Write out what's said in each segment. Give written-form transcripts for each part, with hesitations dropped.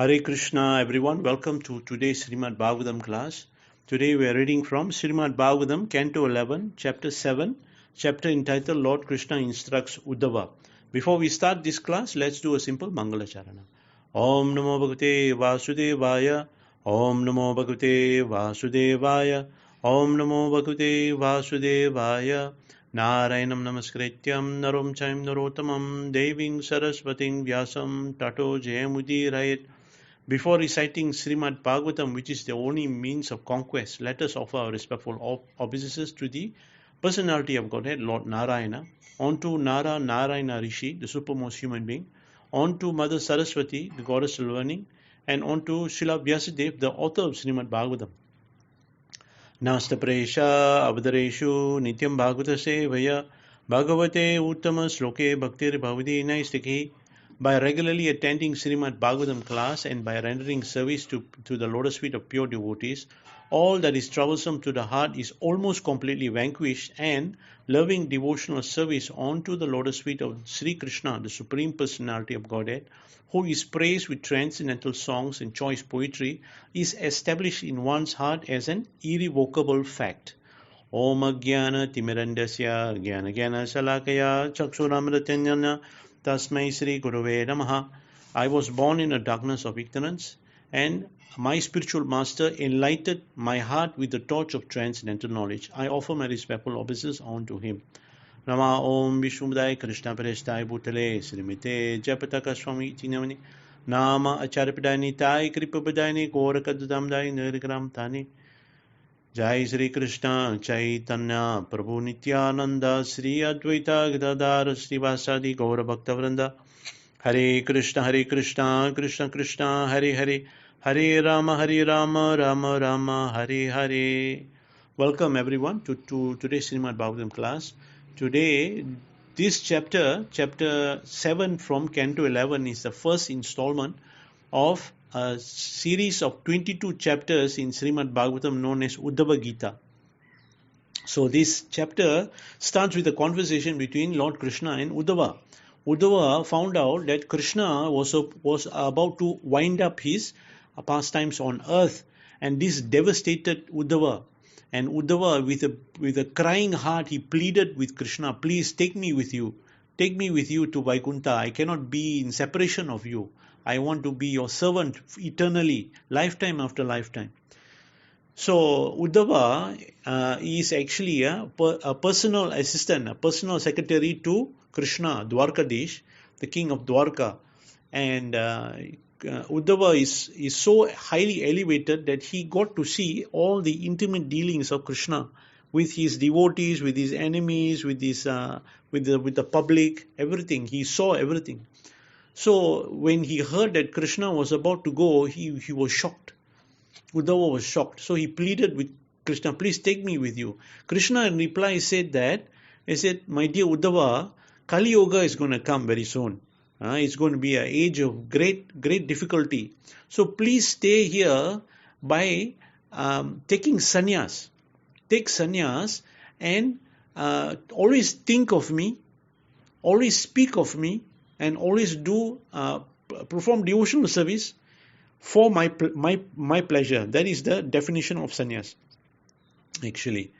Hare Krishna everyone, welcome to today's Srimad Bhagavatam class. Today we are reading from Srimad Bhagavatam, Canto 11, Chapter 7, chapter entitled Lord Krishna Instructs Uddhava. Before we start this class, let's do a simple Mangala Charana. Om Namo Bhagavate Vasudevaya, Om Namo Bhagavate Vasudevaya, Om Namo Bhagavate Vasudevaya, Narayanam Namaskrityam Narom Chaim Narotamam Deving Saraswating Vyasam Tato Jayamudirayat. Before reciting Srimad Bhagavatam, which is the only means of conquest, let us offer our respectful obeisances to the personality of Godhead, Lord Narayana, onto Narayana Rishi, the supermost human being, onto Mother Saraswati, the goddess of learning, and onto Srila Vyasadeva, the author of Srimad Bhagavatam. Nasta Presha Avadareshu Nityam Bhagavata Sevaya Bhagavate Uttama Sloke Bhaktir Bhavati Naistiki. By regularly attending Srimad Bhagavatam class and by rendering service to the lotus feet of pure devotees, all that is troublesome to the heart is almost completely vanquished, and loving devotional service onto the lotus feet of Sri Krishna, the Supreme Personality of Godhead, who is praised with transcendental songs and choice poetry, is established in one's heart as an irrevocable fact. Om Jnana Timirandasya Jnana Jnana Salakaya Chaksuramritanyana Tasmai Sri Gurave Namaha. I was born in a darkness of ignorance, and my spiritual master enlightened my heart with the torch of transcendental knowledge. I offer my respectful obeisances unto him. Nama Om Vishwamudai Krishna Pareshtai Bhutale Srimite Japataka Swami Chinamani Nama Acharyapadani Tai Kripapadani Gorakadudamdai Nirigram Tani. Jai Sri Krishna Chaitanya Prabhu Nityananda Sri Advaita Gadadhar Srivasadi Gaura Bhaktavranda. Hare Krishna Krishna Krishna Hare Hare, Hare Rama Rama Rama Hare Hare. Welcome everyone to today's Srimad Bhagavatam class. Today, this chapter 7 from Canto 11 is the first installment of a series of 22 chapters in Srimad Bhagavatam known as Uddhava Gita. So this chapter starts with a conversation between Lord Krishna and Uddhava. Uddhava found out that Krishna was about to wind up his pastimes on earth, and this devastated Uddhava. And Uddhava, with a crying heart, he pleaded with Krishna, please take me with you. Take me with you to Vaikuntha. I cannot be in separation of you. I want to be your servant eternally, lifetime after lifetime. So Uddhava is actually a personal assistant, a personal secretary to Krishna, Dwarkadish, the king of Dwarka. And Uddhava is so highly elevated that he got to see all the intimate dealings of Krishna with his devotees, with his enemies, with the public, everything. He saw everything. So when he heard that Krishna was about to go, he was shocked. Uddhava was shocked. So he pleaded with Krishna, please take me with you. Krishna in reply said, my dear Uddhava, Kali Yoga is going to come very soon. It's going to be an age of great difficulty. So please stay here by taking sannyas. Take sannyas and always think of me, always speak of me, and always perform devotional service for my pleasure. That is the definition of sannyas. Actually,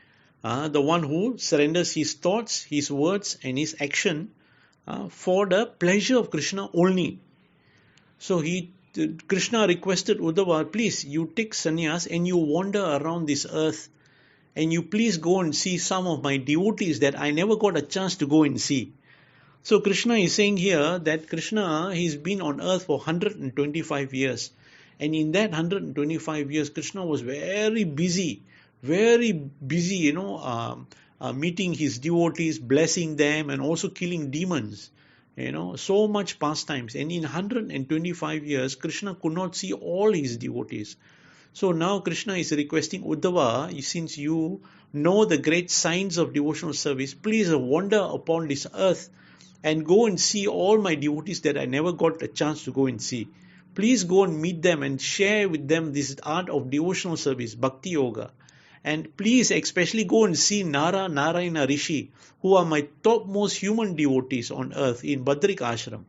the one who surrenders his thoughts, his words, and his action for the pleasure of Krishna only. So Krishna requested Uddhava, please, you take sannyas and you wander around this earth, and you please go and see some of my devotees that I never got a chance to go and see. So Krishna is saying here that Krishna, he's been on earth for 125 years. And in that 125 years, Krishna was very busy, meeting his devotees, blessing them, and also killing demons. So much pastimes. And in 125 years, Krishna could not see all his devotees. So now Krishna is requesting Uddhava, since you know the great signs of devotional service, please wander upon this earth and go and see all my devotees that I never got a chance to go and see. Please go and meet them and share with them this art of devotional service, Bhakti Yoga. And please especially go and see Narayana Rishi, who are my topmost human devotees on earth in Badrik Ashram.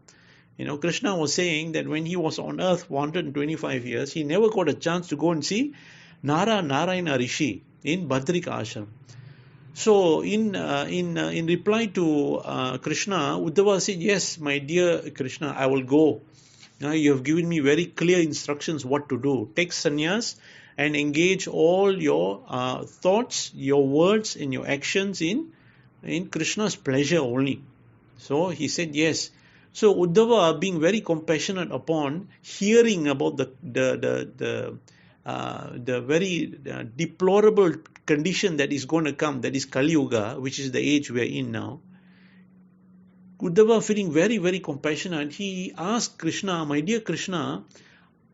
Krishna was saying that when he was on earth for 125 years, he never got a chance to go and see Narayana Rishi in Badrika Ashram. So in reply to Krishna, Uddhava said, yes, my dear Krishna, I will go. You have given me very clear instructions what to do. Take sannyas and engage all your thoughts, your words, and your actions in Krishna's pleasure only. So he said yes. So Uddhava, being very compassionate upon hearing about the very deplorable condition that is going to come, that is Kali Yuga, which is the age we are in now, Uddhava, feeling very, very compassionate, he asked Krishna, my dear Krishna,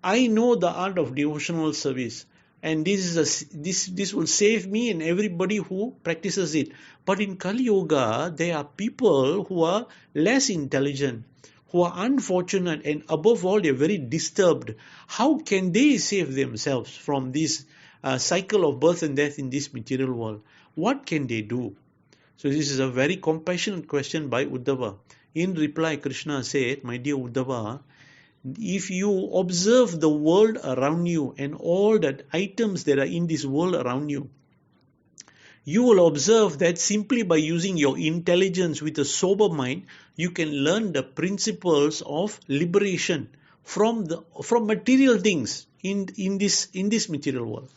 I know the art of devotional service, and this will save me and everybody who practices it. But in Kali Yuga, there are people who are less intelligent, who are unfortunate, and above all, they are very disturbed. How can they save themselves from this cycle of birth and death in this material world? What can they do? So this is a very compassionate question by Uddhava. In reply, Krishna said, my dear Uddhava, if you observe the world around you and all the items that are in this world around you, you will observe that simply by using your intelligence with a sober mind, you can learn the principles of liberation from material things in this material world.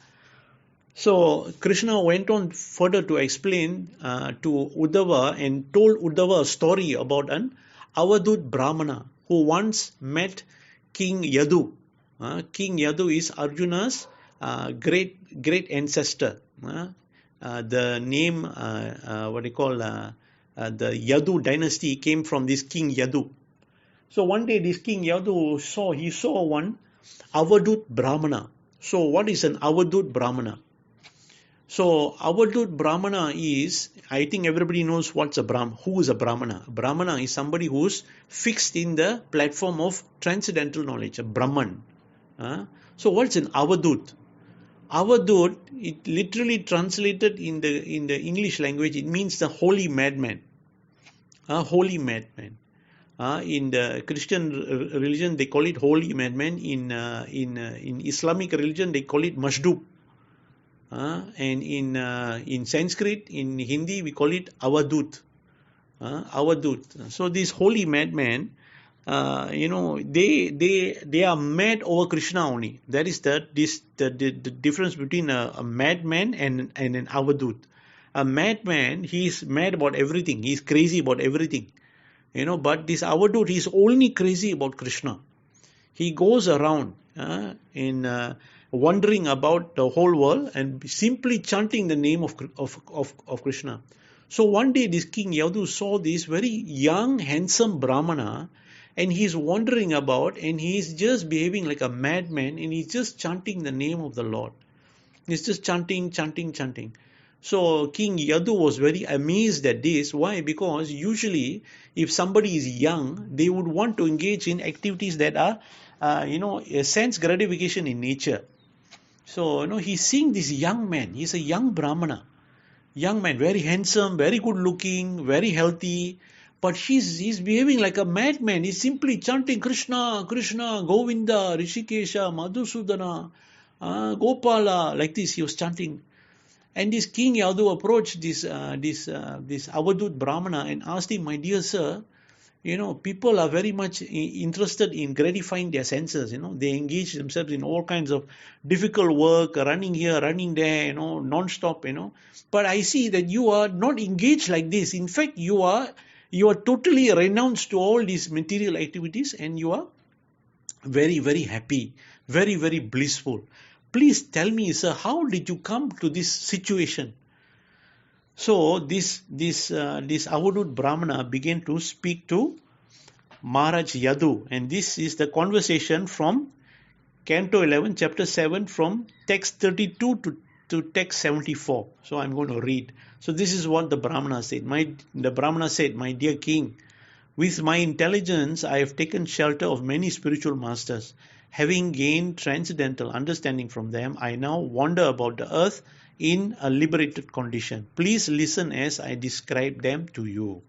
So Krishna went on further to explain to Uddhava and told Uddhava a story about an Avadut Brahmana who once met King Yadu. King Yadu is Arjuna's great ancestor. The name, the Yadu dynasty came from this King Yadu. So one day this King Yadu saw one Avadut Brahmana. So what is an Avadut Brahmana? So Avadut Brahmana is, I think everybody knows who is a Brahmana. A Brahmana is somebody who's fixed in the platform of transcendental knowledge, a Brahman. So what's an Avadut? Avadut, it literally translated in the English language, it means the holy madman. Holy madman. In the Christian religion, they call it holy madman. In Islamic religion, they call it mashdub. And in Sanskrit, in Hindi, we call it Avadut. Avadut. So these holy madmen, they are mad over Krishna only. That is the difference between a madman and an Avadut. A madman, he is mad about everything. He is crazy about everything. But this Avadut, he is only crazy about Krishna. He goes around wandering about the whole world and simply chanting the name of Krishna. So one day this King Yadu saw this very young, handsome Brahmana, and he's wandering about and he's just behaving like a madman and he's just chanting the name of the Lord. He's just chanting. So King Yadu was very amazed at this. Why? Because usually if somebody is young, they would want to engage in activities that are a sense gratification in nature. So, he's seeing this young man. He's a young Brahmana. Young man, very handsome, very good looking, very healthy. But he's behaving like a madman. He's simply chanting Krishna, Krishna, Govinda, Rishikesha, Madhusudana, Gopala. Like this, he was chanting. And this King Yadu approached this Avadut Brahmana and asked him, my dear sir, people are very much interested in gratifying their senses. They engage themselves in all kinds of difficult work, running here, running there, non-stop, But I see that you are not engaged like this. In fact, you are totally renounced to all these material activities and you are very, very happy, very, very blissful. Please tell me, sir, how did you come to this situation? So this Avadut Brahmana began to speak to Maharaj Yadu, and this is the conversation from Canto 11, Chapter 7, from text 32 to text 74. So I'm going to read. So this is what the Brahmana said. The Brahmana said, my dear king, with my intelligence I have taken shelter of many spiritual masters. Having gained transcendental understanding from them, I now wander about the earth in a liberated condition. Please listen as I describe them to you.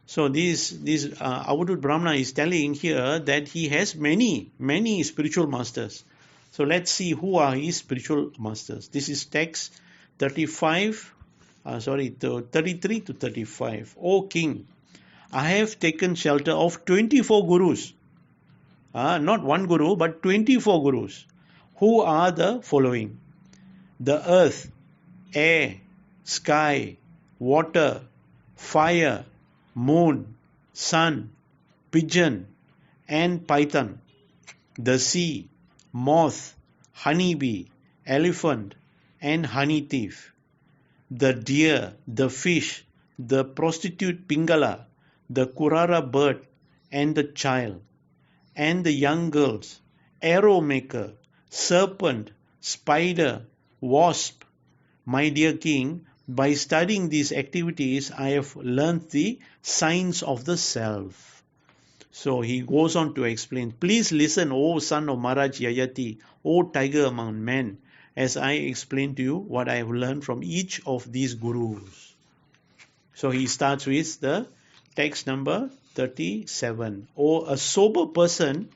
So this Avadut Brahmana is telling here that he has many spiritual masters. So let's see who are his spiritual masters. This is text 33 to 35. O king, I have taken shelter of 24 gurus. Not one guru, but 24 gurus. Who are the following? The earth, air, sky, water, fire, moon, sun, pigeon, and python, the sea, moth, honeybee, elephant, and honey thief, the deer, the fish, the prostitute Pingala, the Kurara bird, and the child, and the young girls, arrow maker, serpent, spider, wasp. My dear king, by studying these activities, I have learnt the science of the self. So he goes on to explain, please listen, O son of Maharaj Yayati, O tiger among men, as I explain to you what I have learned from each of these gurus. So he starts with the text number 37. O a sober person,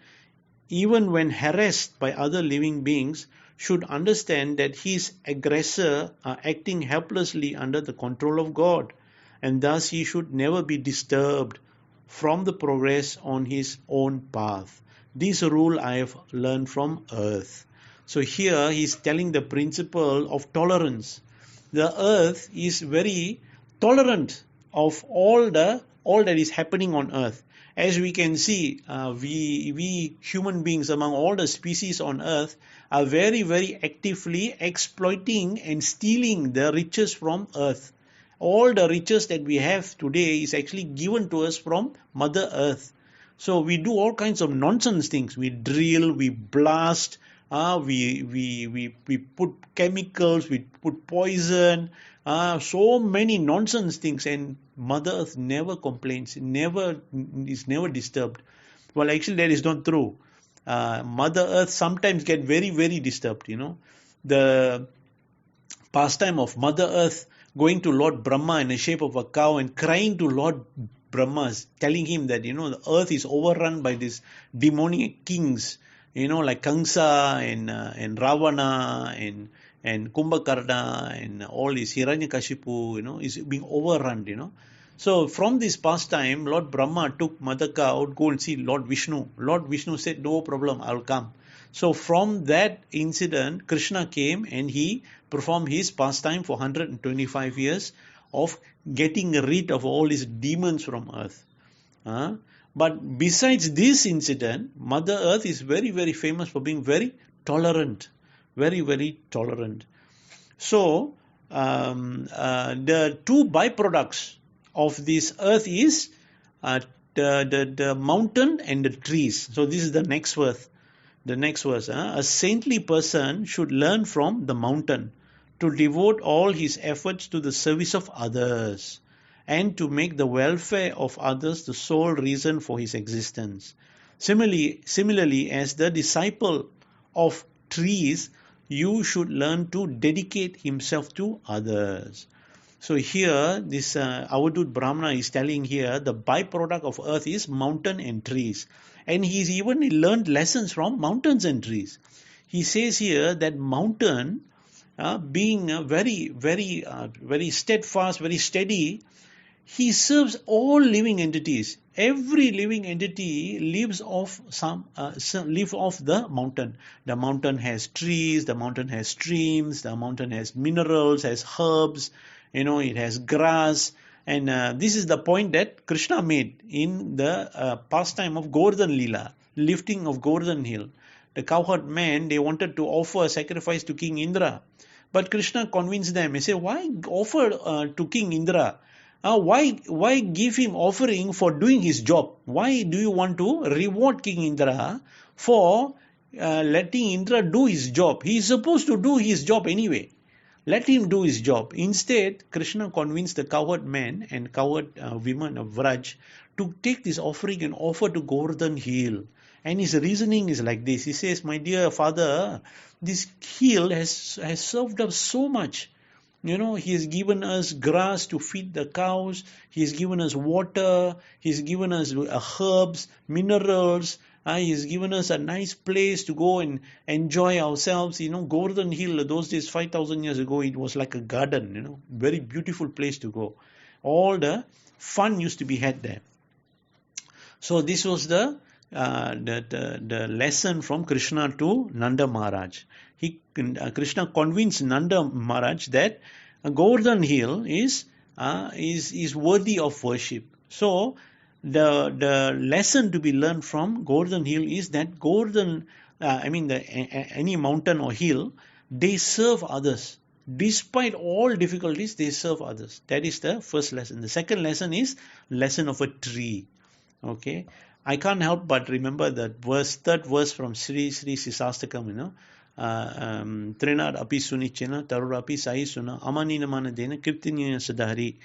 even when harassed by other living beings, should understand that his aggressor are acting helplessly under the control of God, and thus he should never be disturbed from the progress on his own path. This rule I have learned from earth. So here he is telling the principle of tolerance. The earth is very tolerant of all that is happening on earth. As we can see, we human beings among all the species on earth are very actively exploiting and stealing the riches from earth. All the riches that we have today is actually given to us from Mother Earth. So we do all kinds of nonsense things. We drill, we blast, we put chemicals, we put poison, so many nonsense things, and Mother Earth never complains, is never disturbed. Well, actually that is not true. Mother Earth sometimes get very disturbed, The pastime of Mother Earth going to Lord Brahma in the shape of a cow and crying to Lord Brahma, telling him that, the earth is overrun by these demonic kings, like Kamsa and Ravana and Kumbhakarna and all these Hiranyakashipu, is being overrun, So from this pastime, Lord Brahma took Mother Cow out, go and see Lord Vishnu. Lord Vishnu said, no problem, I'll come. So from that incident, Krishna came and he performed his pastime for 125 years of getting rid of all these demons from earth. But besides this incident, Mother Earth is very famous for being very tolerant. Very tolerant. So the two byproducts of this earth is the mountain and the trees. So this is the next verse. A saintly person should learn from the mountain to devote all his efforts to the service of others and to make the welfare of others the sole reason for his existence. Similarly, as the disciple of trees, you should learn to dedicate himself to others. So here, this Avadut Brahmana is telling here the byproduct of earth is mountain and trees. And he's even learned lessons from mountains and trees. He says here that mountain, being very steadfast, very steady, he serves all living entities. Every living entity lives off the mountain. The mountain has trees, the mountain has streams, the mountain has minerals, has herbs, it has grass. And this is the point that Krishna made in the pastime of Govardhan Leela, lifting of Govardhan Hill. The cowherd men, they wanted to offer a sacrifice to King Indra. But Krishna convinced them. He said, why offer to King Indra? Why give him offering for doing his job? Why do you want to reward King Indra for letting Indra do his job? He is supposed to do his job anyway. Let him do his job. Instead, Krishna convinced the cowherd men and cowherd women of Vraj to take this offering and offer to Govardhan Hill. And his reasoning is like this. He says, my dear father, this hill has served us so much. He has given us grass to feed the cows. He has given us water. He has given us herbs, minerals. He has given us a nice place to go and enjoy ourselves. Gordon Hill, those days, 5,000 years ago, it was like a garden, very beautiful place to go. All the fun used to be had there. So this was the lesson from Krishna to Nanda Maharaj. Krishna convinced Nanda Maharaj that Govardhan Hill is worthy of worship. So the lesson to be learned from Govardhan Hill is that any mountain or hill, they serve others. Despite all difficulties, they serve others. That is the first lesson. The second lesson is lesson of a tree. Okay, I can't help but remember that third verse from Sri Sisastakam, Trinad api sunichena tarurapi sai suna amaninamana dena kirtiniya sadhari.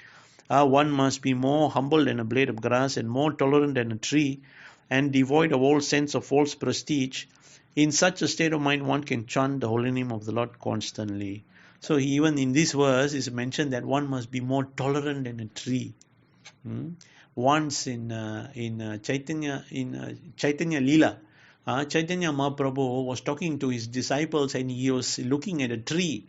One must be more humble than a blade of grass and more tolerant than a tree and devoid of all sense of false prestige. In such a state of mind, one can chant the holy name of the Lord constantly. So even in this verse is mentioned that one must be more tolerant than a tree. Once in Chaitanya Leela, Chaitanya Mahaprabhu was talking to his disciples and he was looking at a tree,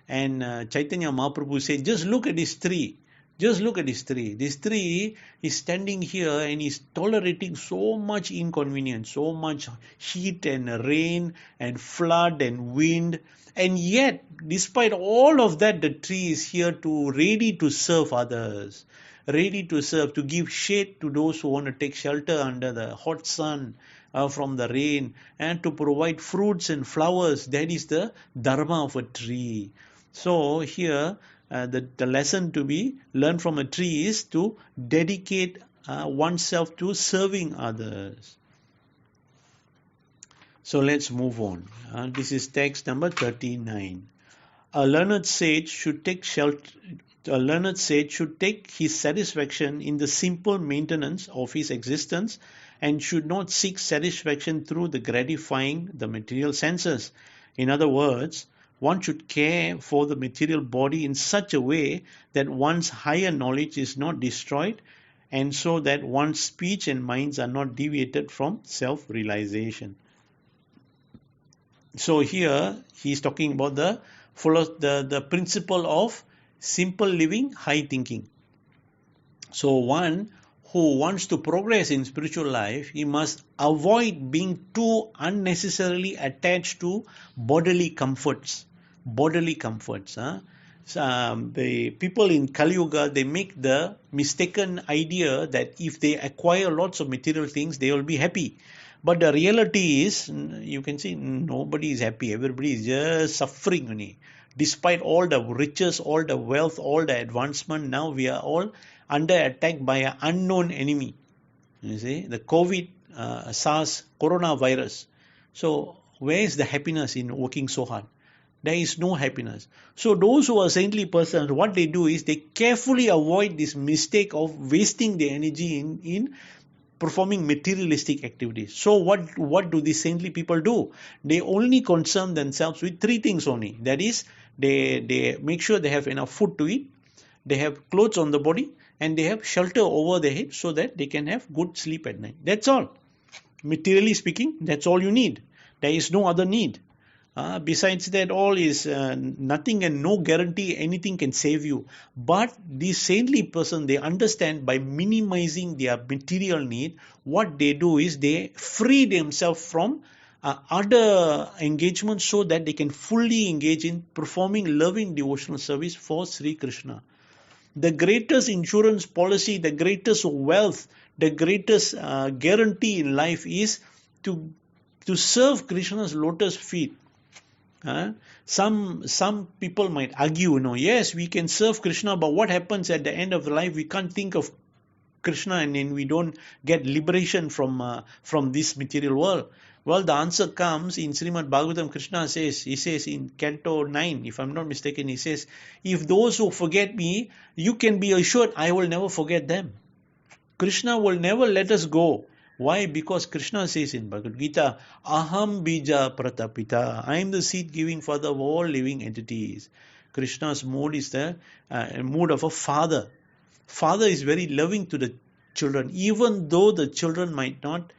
and Chaitanya Mahaprabhu said, just look at this tree. Just look at this tree. This tree is standing here and is tolerating so much inconvenience, so much heat and rain and flood and wind. And yet, despite all of that, the tree is here ready to serve others. Ready to serve, to give shade to those who want to take shelter under the hot sun from the rain, and to provide fruits and flowers. That is the dharma of a tree. So here, the lesson to be learned from a tree is to dedicate oneself to serving others. So let's move on. This is text number 39. A learned sage should take his satisfaction in the simple maintenance of his existence and should not seek satisfaction through the gratifying the material senses. In other words, one should care for the material body in such a way that one's higher knowledge is not destroyed, and so that one's speech and minds are not deviated from self-realization. So here he is talking about the principle of simple living, high thinking. So one who wants to progress in spiritual life, he must avoid being too unnecessarily attached to bodily comforts. The people in Kali Yuga, they make the mistaken idea that if they acquire lots of material things, they will be happy. But the reality is, you can see nobody is happy. Everybody is just suffering only. Despite all the riches, all the wealth, all the advancement, now we are all under attack by an unknown enemy. You see, the COVID, SARS, coronavirus. So where is the happiness in working so hard? There is no happiness. So those who are saintly persons, what they do is they carefully avoid this mistake of wasting their energy in performing materialistic activities. So what do these saintly people do? They only concern themselves with three things only. That is, they make sure they have enough food to eat, they have clothes on the body, and they have shelter over their head so that they can have good sleep at night. That's all. Materially speaking, that's all you need. There is no other need. Besides that, all is nothing and no guarantee anything can save you. But these saintly person, they understand by minimizing their material need, what they do is they free themselves from other engagements so that they can fully engage in performing loving devotional service for Sri Krishna. The greatest insurance policy, the greatest wealth, the greatest guarantee in life is to serve Krishna's lotus feet. Some people might argue, yes, we can serve Krishna, but what happens at the end of life? We can't think of Krishna and then we don't get liberation from this material world. Well, the answer comes in Srimad Bhagavatam. Krishna says, he says in Canto 9, if I'm not mistaken, he says, if those who forget me, you can be assured I will never forget them. Krishna will never let us go. Why? Because Krishna says in Bhagavad Gita, Aham bija pratapita. I am the seed giving father of all living entities. Krishna's mood is the mood of a father. Father is very loving to the children, even though the children might not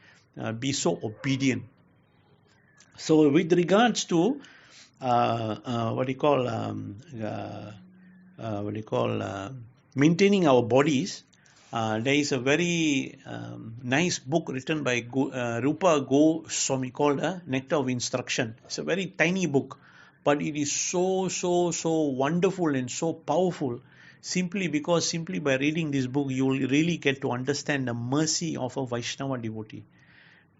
be so obedient. So with regards to maintaining our bodies, there is a very nice book written by Rupa Goswami called Nectar of Instruction. It's a very tiny book, but it is so wonderful and so powerful, simply by reading this book you will really get to understand the mercy of a Vaishnava devotee.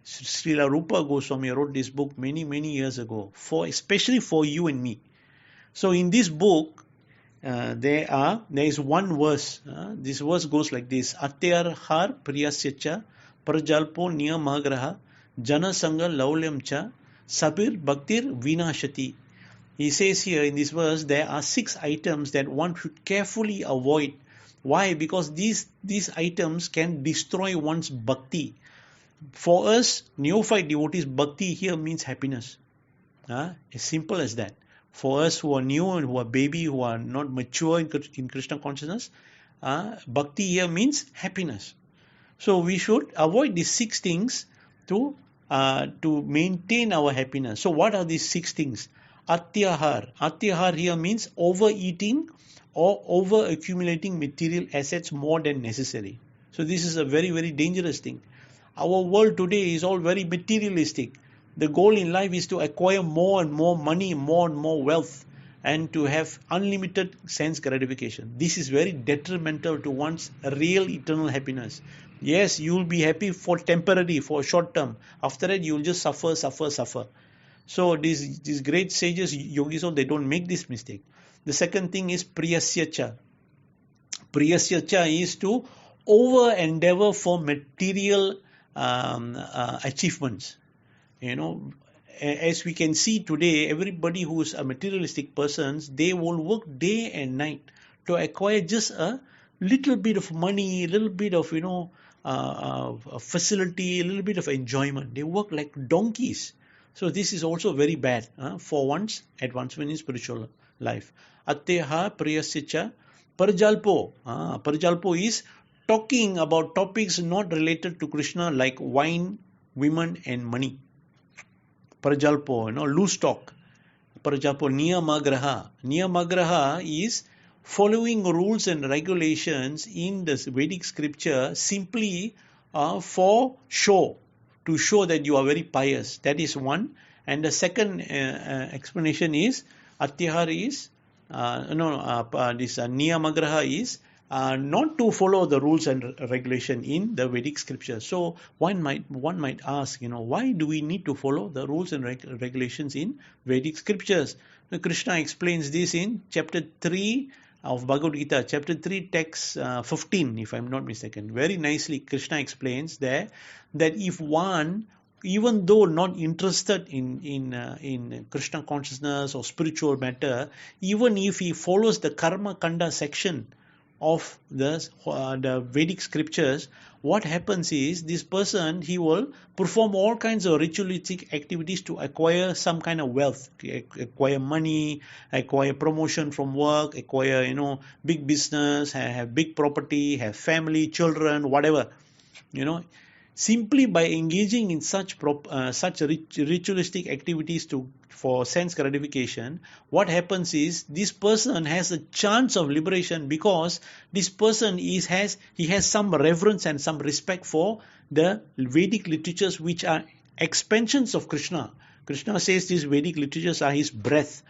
Srila Rupa Goswami wrote this book many years ago, especially for you and me. So in this book, there is one verse. This verse goes like this: Atyarhar priyasyacha prajalpo niyamagraha janasanga laulyamcha sabir bhaktir vinashati. He says here in this verse there are 6 items that one should carefully avoid. Why? Because these items can destroy one's bhakti. For us neophyte devotees, bhakti here means happiness. As simple as that. For us who are new and who are baby, who are not mature in Krishna consciousness, bhakti here means happiness. So we should avoid these 6 things to maintain our happiness. So what are these 6 things? Atyahar. Atyahar here means overeating or over accumulating material assets more than necessary. So this is a very dangerous thing. Our world today is all very materialistic. The goal in life is to acquire more and more money, more and more wealth, and to have unlimited sense gratification. This is very detrimental to one's real eternal happiness. Yes, you will be happy for temporary, for short term. After that, you will just suffer. So these great sages, yogis, they don't make this mistake. The second thing is priyasyacha. Priyasyacha is to over endeavor for material achievements. As we can see today, everybody who is a materialistic person, they will work day and night to acquire just a little bit of money, a little bit of facility, a little bit of enjoyment. They work like donkeys. So this is also very bad for one's advancement in spiritual life. Atteha priyasya parjalpo. Parjalpo is talking about topics not related to Krishna, like wine, women and money. Prajalpo, loose talk. Prajalpo, niyamagraha. Niyamagraha is following rules and regulations in the Vedic scripture simply for show, to show that you are very pious. That is one. And the second explanation is, Atyahar is, niyamagraha is not to follow the rules and regulation in the Vedic scripture. So one might ask, why do we need to follow the rules and regulations in Vedic scriptures? Krishna explains this in chapter 3 of Bhagavad Gita, chapter 3, text 15, if I'm not mistaken. Very nicely, Krishna explains there that if one, even though not interested in Krishna consciousness or spiritual matter, even if he follows the Karma Kanda section of the Vedic scriptures, what happens is this person, he will perform all kinds of ritualistic activities to acquire some kind of wealth, acquire money, acquire promotion from work, acquire big business, have big property, have family, children, whatever. Simply by engaging in such ritualistic activities for sense gratification, what happens is this person has a chance of liberation, because this person has some reverence and some respect for the Vedic literatures, which are expansions of Krishna. Krishna says these Vedic literatures are his breath.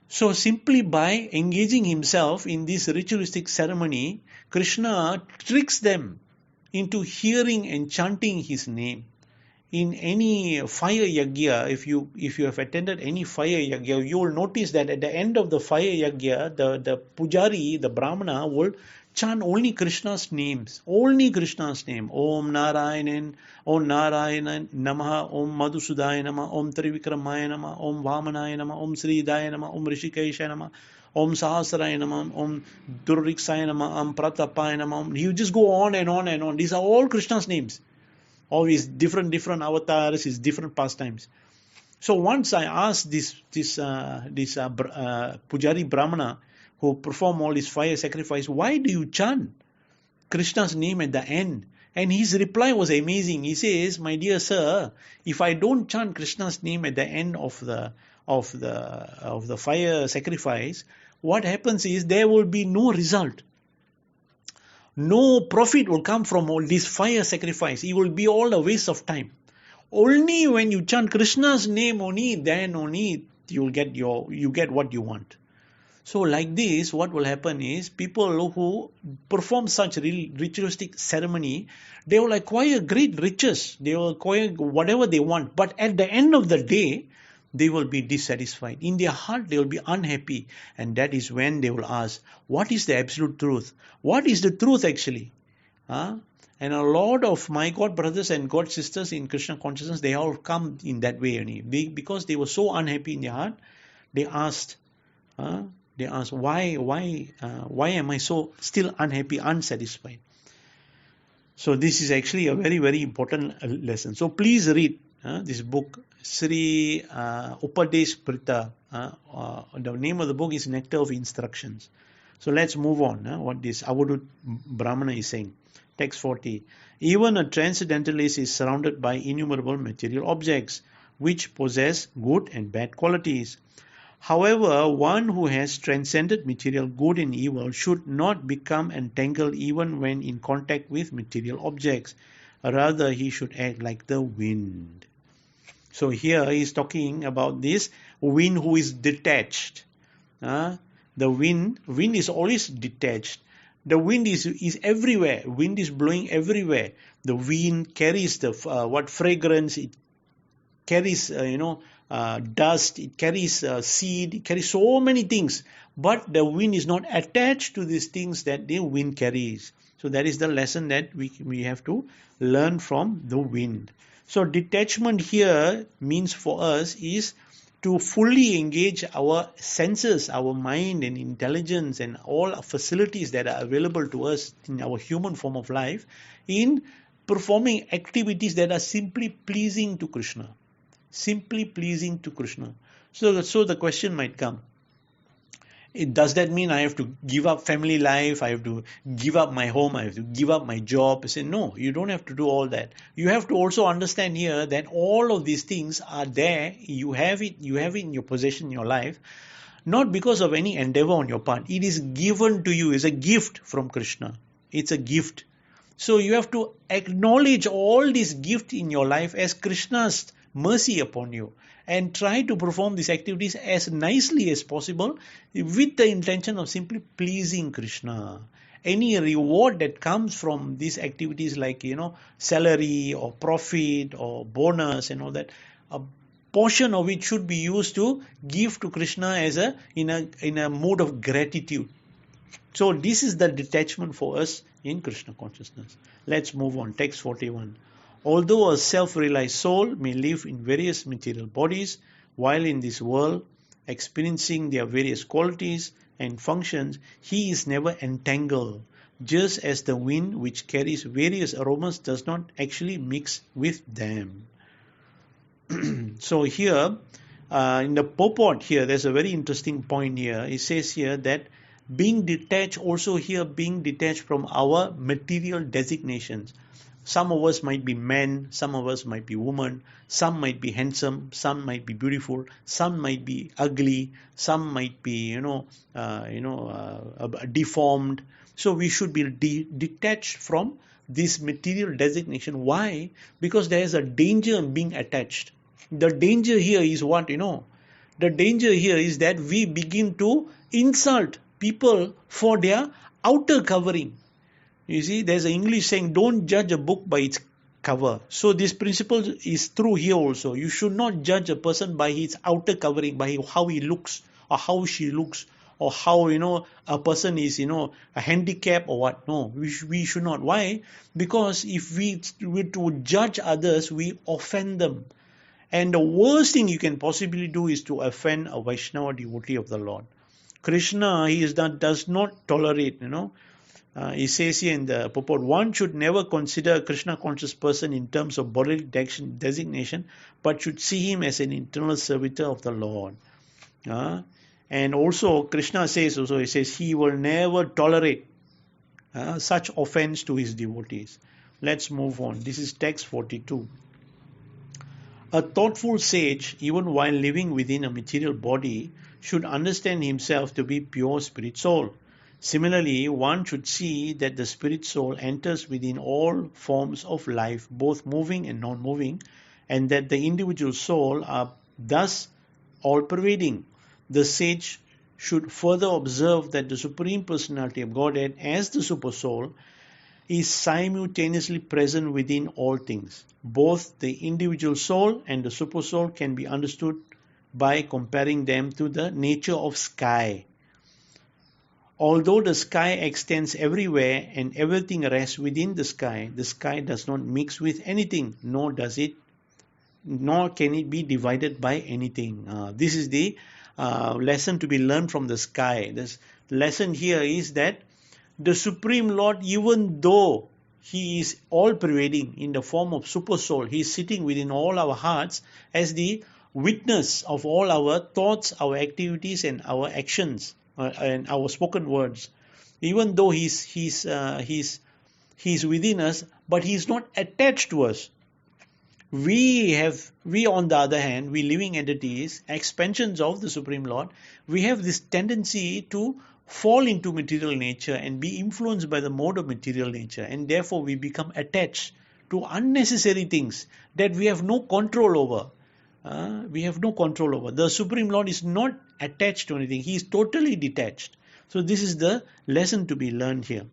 So simply by engaging himself in this ritualistic ceremony, Krishna tricks them into hearing and chanting his name. In any fire yagya, if you have attended any fire yagya, you will notice that at the end of the fire yagya, the pujari, the brahmana, will chant only Krishna's names. Only Krishna's name. Om Narayanan, Om Narayanan Namaha, Om Madhusudaya Namaha, Om Trivikramaya Namaha, Om Vamanaya Namaha, Om Sridaya Namaha, Om Rishikesha Namaha, Om Sahasraya Namaha, Om Durriksaya Namaha, Om Pratapaya Namaha. You just go on and on and on. These are all Krishna's names. All his different avatars, his different pastimes. So once I asked this Pujari Brahmana who perform all this fire sacrifice, why do you chant Krishna's name at the end? And his reply was amazing. He says, my dear sir, if I don't chant Krishna's name at the end of the fire sacrifice, what happens is there will be no result. No profit will come from all this fire sacrifice. It will be all a waste of time. Only when you chant Krishna's name only, then only you get what you want. So like this, what will happen is people who perform such ritualistic ceremony, they will acquire great riches. They will acquire whatever they want. But at the end of the day, they will be dissatisfied. In their heart, they will be unhappy. And that is when they will ask, what is the absolute truth? What is the truth actually? And a lot of my God brothers and God sisters in Krishna consciousness, they all come in that way only. Because they were so unhappy in their heart, they asked, why am I so still unhappy, unsatisfied? So this is actually a very, very important lesson. So please read this book, Sri Upadesh Prita. The name of the book is Nectar of Instructions. So let's move on. What this Avadut Brahmana is saying. Text 40. Even a transcendentalist is surrounded by innumerable material objects which possess good and bad qualities. However, one who has transcended material good and evil should not become entangled even when in contact with material objects. Rather, he should act like the wind. So here he is talking about this wind who is detached. The wind is always detached. The wind is everywhere. Wind is blowing everywhere. The wind carries the fragrance. It carries dust. It carries seed. It carries so many things. But the wind is not attached to these things that the wind carries. So that is the lesson that we have to learn from the wind. So detachment here means for us is to fully engage our senses, our mind and intelligence and all facilities that are available to us in our human form of life in performing activities that are simply pleasing to Krishna. Simply pleasing to Krishna. So the question might come, does that mean I have to give up family life? I have to give up my home? I have to give up my job? I say, no, you don't have to do all that. You have to also understand here that all of these things are there. You have it in your possession in your life, not because of any endeavor on your part. It is given to you. It's a gift from Krishna. It's a gift. So you have to acknowledge all this gift in your life as Krishna's mercy upon you and try to perform these activities as nicely as possible with the intention of simply pleasing Krishna. Any reward that comes from these activities like salary or profit or bonus and all that, a portion of it should be used to give to Krishna as in a mode of gratitude. So this is the detachment for us in Krishna consciousness. Let's move on. Text 41. Although a self-realized soul may live in various material bodies while in this world experiencing their various qualities and functions, he is never entangled, just as the wind which carries various aromas does not actually mix with them. So here, in the purport here, there's a very interesting point here. It says here that being detached from our material designations. Some of us might be men, some of us might be women, some might be handsome, some might be beautiful, some might be ugly, some might be deformed. So we should be detached from this material designation. Why? Because there is a danger in being attached. The danger here is what? The danger here is that we begin to insult people for their outer covering. You see, there's an English saying, don't judge a book by its cover. So this principle is true here also. You should not judge a person by his outer covering, by how he looks or how she looks or how, a person is, a handicap or what. No, we should not. Why? Because if we to judge others, we offend them. And the worst thing you can possibly do is to offend a Vaishnava devotee of the Lord. Krishna, does not tolerate, He says here in the purport, one should never consider a Krishna conscious person in terms of bodily designation, but should see him as an internal servitor of the Lord. And also Krishna says, he says he will never tolerate such offense to his devotees. Let's move on. This is text 42. A thoughtful sage, even while living within a material body, should understand himself to be pure spirit soul. Similarly, one should see that the spirit soul enters within all forms of life, both moving and non-moving, and that the individual soul are thus all-pervading. The sage should further observe that the Supreme Personality of Godhead, as the Super Soul, is simultaneously present within all things. Both the individual soul and the Super Soul can be understood by comparing them to the nature of sky. Although the sky extends everywhere and everything rests within the sky does not mix with anything, nor can it be divided by anything. This is the lesson to be learned from the sky. This lesson here is that the Supreme Lord, even though He is all-pervading in the form of Super Soul, He is sitting within all our hearts as the witness of all our thoughts, our activities, and our actions, and our spoken words. Even though He's within us, but He is not attached to us. We on the other hand, we living entities, expansions of the Supreme Lord, we have this tendency to fall into material nature and be influenced by the mode of material nature, and therefore we become attached to unnecessary things that we have no control over. The Supreme Lord is not attached to anything. He is totally detached. So this is the lesson to be learned here.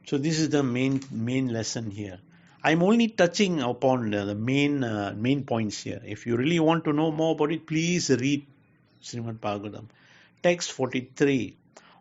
So this is the main lesson here. I'm only touching upon the main points here. If you really want to know more about it, please read Srimad Bhagavatam. Text 43.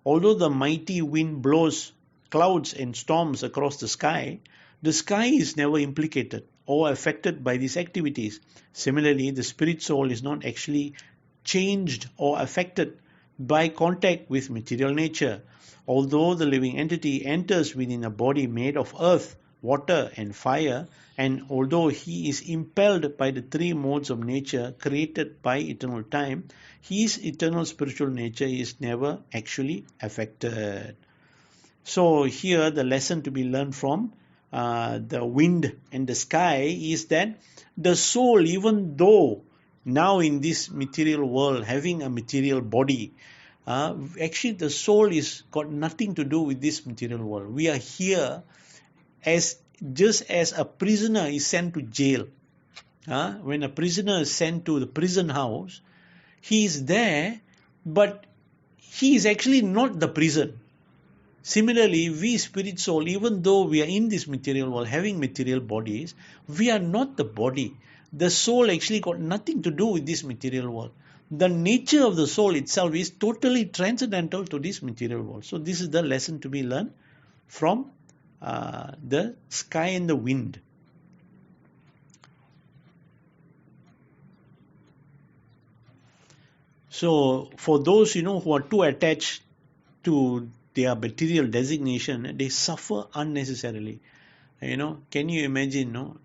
Although the mighty wind blows clouds and storms across the sky is never implicated or affected by these activities. Similarly, the spirit soul is not actually changed or affected by contact with material nature. Although the living entity enters within a body made of earth, water and fire, and although he is impelled by the three modes of nature created by eternal time, his eternal spiritual nature is never actually affected. So here the lesson to be learned from the wind and the sky is that the soul, even though now in this material world having a material body, actually the soul is got nothing to do with this material world. We are here just as a prisoner is sent to jail. When a prisoner is sent to the prison house, he is there, but he is actually not the prison. Similarly, we spirit soul, even though we are in this material world, having material bodies, we are not the body. The soul actually got nothing to do with this material world. The nature of the soul itself is totally transcendental to this material world. So this is the lesson to be learned from the sky and the wind. So for those who are too attached to their material designation, they suffer unnecessarily. Can you imagine?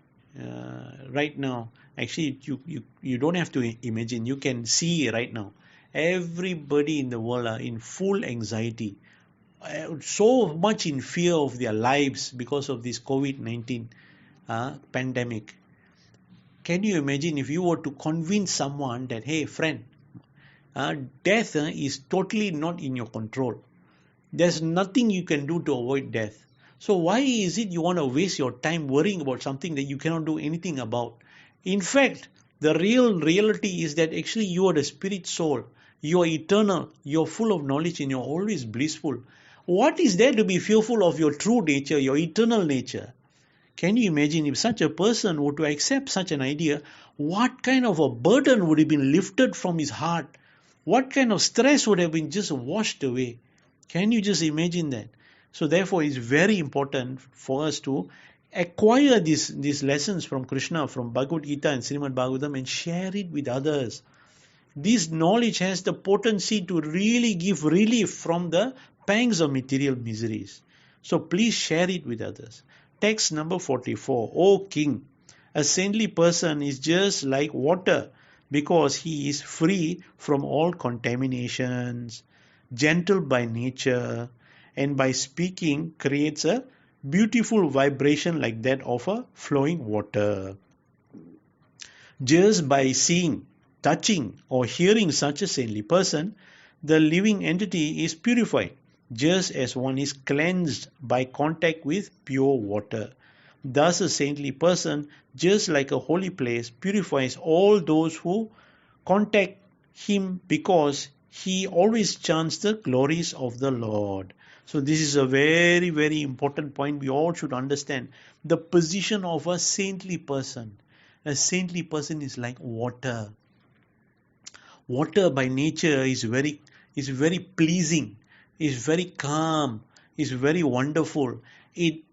Right now, actually, you don't have to imagine. You can see right now. Everybody in the world are in full anxiety, so much in fear of their lives because of this COVID-19 pandemic. Can you imagine if you were to convince someone that, hey, friend, death is totally not in your control. There's nothing you can do to avoid death. So why is it you want to waste your time worrying about something that you cannot do anything about? In fact, the reality is that actually you are the spirit soul. You are eternal. You are full of knowledge and you are always blissful. What is there to be fearful of your true nature, your eternal nature? Can you imagine if such a person were to accept such an idea, what kind of a burden would have been lifted from his heart? What kind of stress would have been just washed away? Can you just imagine that? So therefore, it's very important for us to acquire these lessons from Krishna, from Bhagavad Gita and Srimad Bhagavatam, and share it with others. This knowledge has the potency to really give relief from the pangs of material miseries. So please share it with others. Text number 44. O King, a saintly person is just like water because he is free from all contaminations, gentle by nature, and by speaking creates a beautiful vibration like that of a flowing water. Just by seeing, touching, or hearing such a saintly person, the living entity is purified, just as one is cleansed by contact with pure water. Thus, a saintly person, just like a holy place, purifies all those who contact him because he always chants the glories of the Lord. So, this is a very, very important point we all should understand. The position of a saintly person. A saintly person is like water. Water by nature is very pleasing, is very calm, is very wonderful. It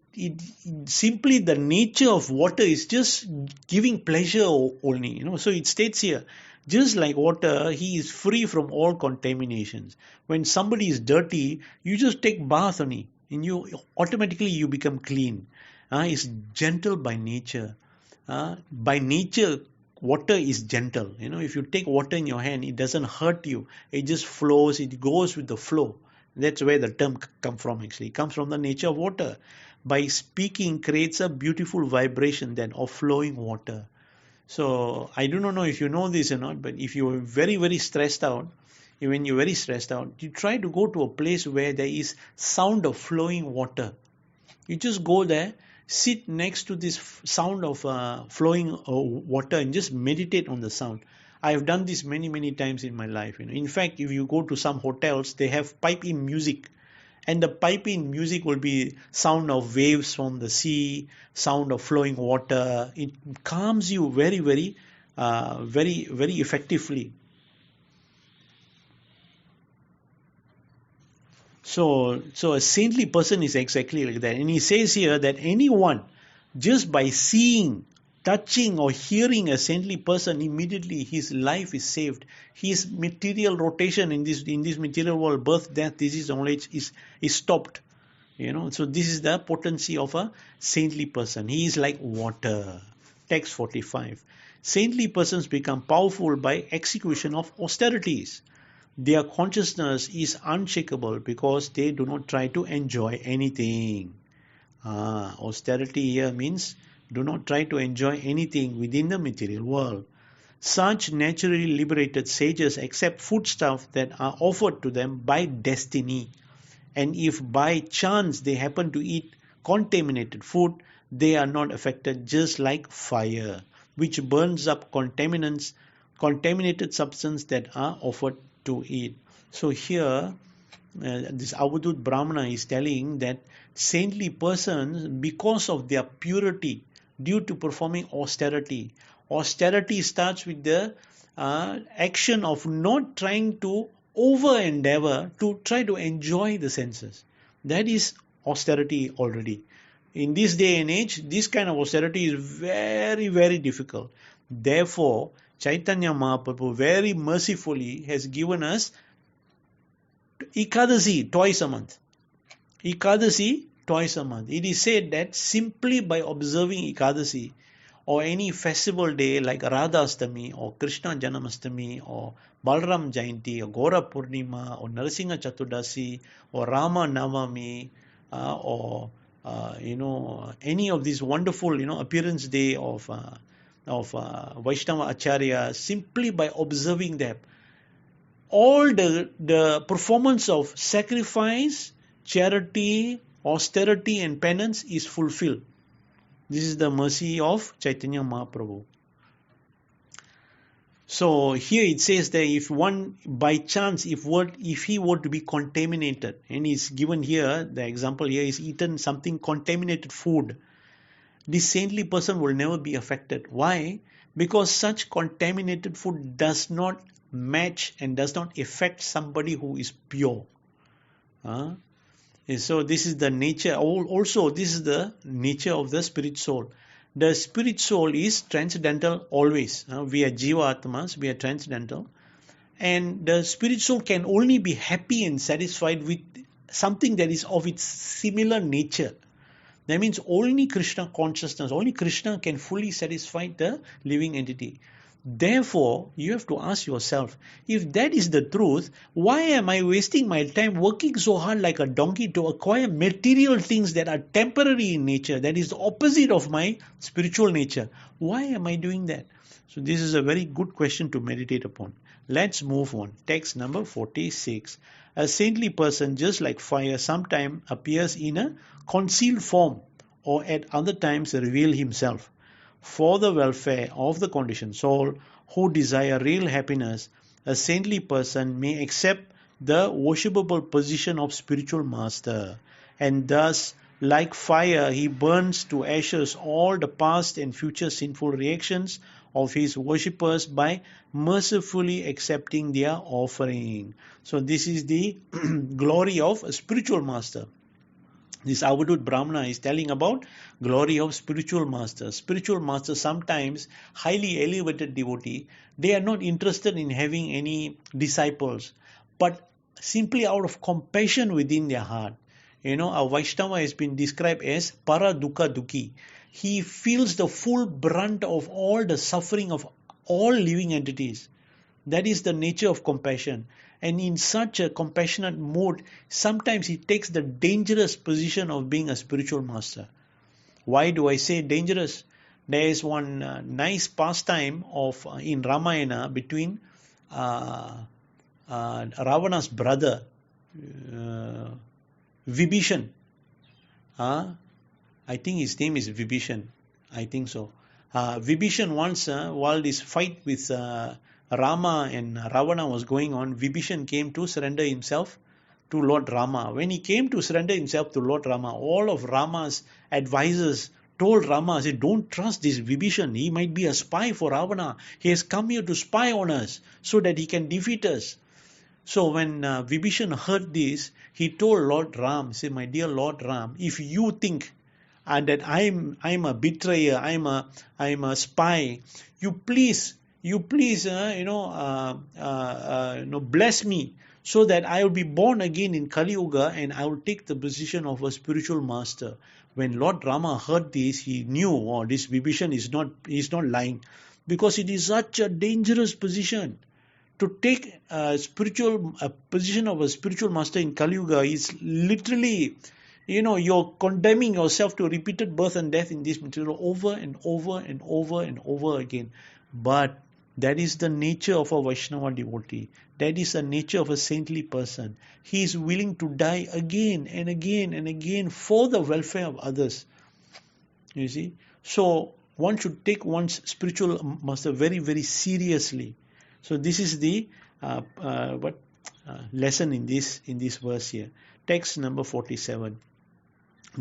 simply, the nature of water is just giving pleasure only. So it states here, just like water, he is free from all contaminations. When somebody is dirty, you just take bath only, and you automatically you become clean. It's gentle by nature. By nature, water is gentle. If you take water in your hand, it doesn't hurt you. It just flows. It goes with the flow. That's where the term comes from. Actually, it comes from the nature of water. By speaking, creates a beautiful vibration then of flowing water. So I do not know if you know this or not, but if you're very, very stressed out, when you're very stressed out, you try to go to a place where there is sound of flowing water. You just go there, sit next to this sound of flowing water, and just meditate on the sound. I have done this many, many times in my life. In fact, if you go to some hotels, they have pipe-in music, and the pipe-in music will be sound of waves from the sea, sound of flowing water. It calms you very, very, very, very effectively. So a saintly person is exactly like that. And he says here that anyone, just by seeing, touching, or hearing a saintly person, immediately his life is saved. His material rotation in this material world, birth, death, disease, knowledge is stopped. So this is the potency of a saintly person. He is like water. Text 45. Saintly persons become powerful by execution of austerities. Their consciousness is unshakable because they do not try to enjoy anything. Austerity here means do not try to enjoy anything within the material world. Such naturally liberated sages accept foodstuff that are offered to them by destiny. And if by chance they happen to eat contaminated food, they are not affected, just like fire, which burns up contaminated substance that are offered to eat. So here, this Avadut Brahmana is telling that saintly persons, because of their purity, due to performing austerity starts with the action of not trying to over endeavor to try to enjoy the senses. That is austerity already. In this day and age, this kind of austerity is very, very difficult. Therefore, Chaitanya Mahaprabhu very mercifully has given us Ekadasi twice a month. Ekadasi twice a month. It is said that simply by observing Ekadasi or any festival day like Radhastami or Krishna Janamastami or Balram Jayanti or Gora Purnima or Narasingha Chaturdasi or Rama Navami or any of these wonderful appearance day of Vaishnava Acharya, simply by observing them, all the performance of sacrifice, charity, austerity and penance is fulfilled. This is the mercy of Chaitanya Mahaprabhu. So here it says that if one by chance, if he were to be contaminated, and is given here, the example here is eaten something contaminated food, this saintly person will never be affected. Why? Because such contaminated food does not match and does not affect somebody who is pure. So this is the nature. Also, this is the nature of the spirit soul. The spirit soul is transcendental always. We are Jiva Atmas, we are transcendental. And the spirit soul can only be happy and satisfied with something that is of its similar nature. That means only Krishna consciousness, only Krishna can fully satisfy the living entity. Therefore, you have to ask yourself, if that is the truth, why am I wasting my time working so hard like a donkey to acquire material things that are temporary in nature, that is the opposite of my spiritual nature? Why am I doing that? So this is a very good question to meditate upon. Let's move on. Text number 46. A saintly person, just like fire, sometimes appears in a concealed form or at other times reveal himself. For the welfare of the conditioned soul who desire real happiness, a saintly person may accept the worshipable position of spiritual master, and thus, like fire, he burns to ashes all the past and future sinful reactions of his worshippers by mercifully accepting their offering. So this is the glory of a spiritual master. This Avadut Brahmana is telling about glory of spiritual masters. Spiritual masters, sometimes highly elevated devotee, they are not interested in having any disciples, but simply out of compassion within their heart. A Vaishnava has been described as para dukkha dukhi. He feels the full brunt of all the suffering of all living entities. That is the nature of compassion. And in such a compassionate mode, sometimes he takes the dangerous position of being a spiritual master. Why do I say dangerous? There is one nice pastime of in Ramayana between Ravana's brother, Vibhishan. I think his name is Vibhishan. I think so. Vibhishan once, while this fight with Rama and Ravana was going on, Vibhishan came to surrender himself to Lord Rama. When he came to surrender himself to Lord Rama, all of Rama's advisors told Rama, said, don't trust this Vibhishan. He might be a spy for Ravana. He has come here to spy on us so that he can defeat us. So when Vibhishan heard this, he told Lord Ram, he said, my dear Lord Ram, if you think that I'm a betrayer, I'm a spy, you please bless me so that I will be born again in Kali Yuga and I will take the position of a spiritual master. When Lord Rama heard this, he knew, this Vibhishan is not lying, because it is such a dangerous position. To take a position of a spiritual master in Kali Yuga is literally, you're condemning yourself to repeated birth and death in this material over and over and over and over again. But that is the nature of a Vaishnava devotee. That is the nature of a saintly person. He is willing to die again and again and again for the welfare of others. You see? So one should take one's spiritual master very, very seriously. So this is the lesson in this verse here. Text number 47.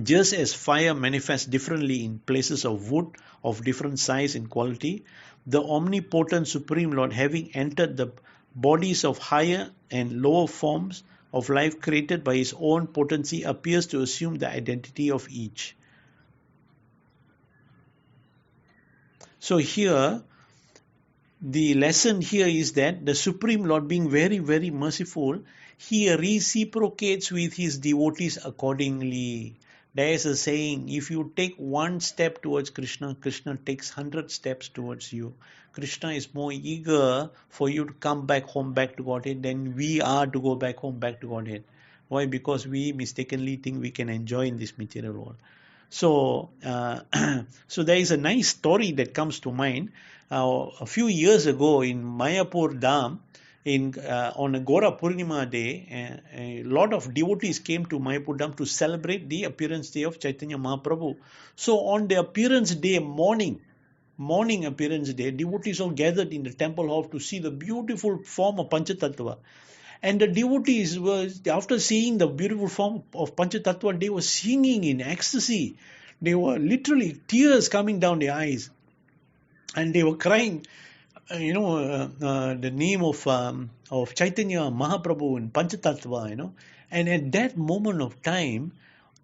Just as fire manifests differently in places of wood of different size and quality, the omnipotent Supreme Lord, having entered the bodies of higher and lower forms of life created by his own potency, appears to assume the identity of each. So here, the lesson here is that the Supreme Lord, being very, very merciful, he reciprocates with his devotees accordingly. There is a saying, if you take one step towards Krishna, Krishna takes 100 steps towards you. Krishna is more eager for you to come back home, back to Godhead, than we are to go back home, back to Godhead. Why? Because we mistakenly think we can enjoy in this material world. So, so there is a nice story that comes to mind. A few years ago in Mayapur Dham, on a Gora Purnima day, a lot of devotees came to Mayapur Dham to celebrate the appearance day of Chaitanya Mahaprabhu. So on the appearance day, morning appearance day, devotees all gathered in the temple hall to see the beautiful form of Panchatattva. And the devotees were, after seeing the beautiful form of Panchatattva, they were singing in ecstasy. They were literally tears coming down their eyes. And they were crying, the name of Chaitanya Mahaprabhu and Panchatattva, And at that moment of time,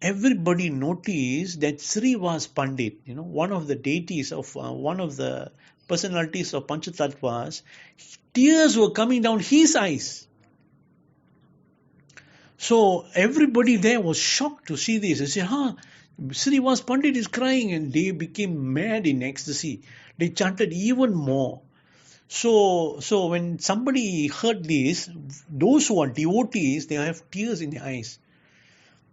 everybody noticed that Srivas Pandit, one of the deities of one of the personalities of Panchatattvas, tears were coming down his eyes. So everybody there was shocked to see this. They said, Srivas Pandit is crying, and they became mad in ecstasy. They chanted even more. So when somebody heard this, those who are devotees, they have tears in their eyes.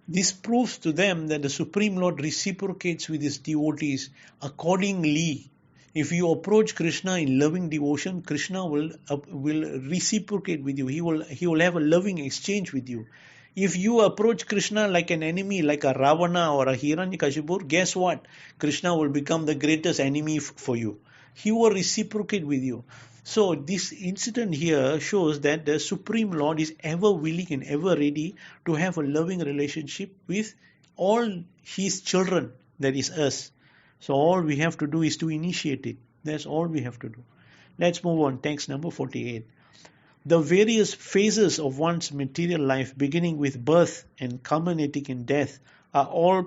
This proves to them that the Supreme Lord reciprocates with his devotees accordingly. If you approach Krishna in loving devotion, Krishna will reciprocate with you. He will have a loving exchange with you. If you approach Krishna like an enemy, like a Ravana or a Hiranyakashipu, guess what? Krishna will become the greatest enemy for you. He will reciprocate with you. So this incident here shows that the Supreme Lord is ever willing and ever ready to have a loving relationship with all his children, that is us. So all we have to do is to initiate it. That's all we have to do. Let's move on. Text number 48. The various phases of one's material life, beginning with birth and culminating in death, are all